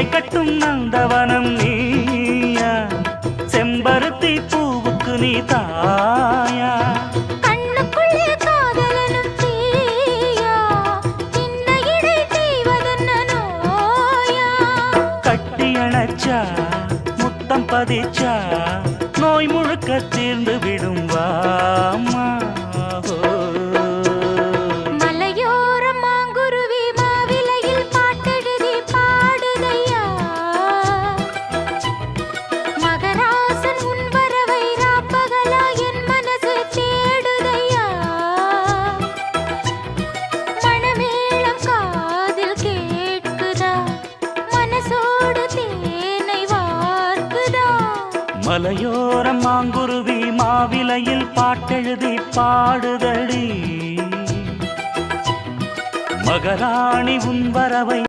மாலை கட்டும் நந்தவனம் நீயா, செம்பருத்தி பூவுக்கு நீ தாயா, கண்ணுக்குள்ளே காதலனும் தீயா, சின்ன இடை செய்வதென்ன நோயா, கட்டி அணைச்சா முத்தம் பதிச்சா நோய் முழுக்க தீர்ந்து விடும் வாமா. மலையோரம் மாங்குருவி மாவிலையில் பாட்டெழுதி பாடுதையா, மகராசன் உன் வரவை ராப்பகலா என் மனசு தேடுதையா, மணமேளம் காதில் கேட்குதா, மனசோடு தேனை வார்க்குதா. மலையோரம் மாங்குருவி மாவிலையில் பாட்டெழுதி பாடுதடி, மகராணி உன் வரவை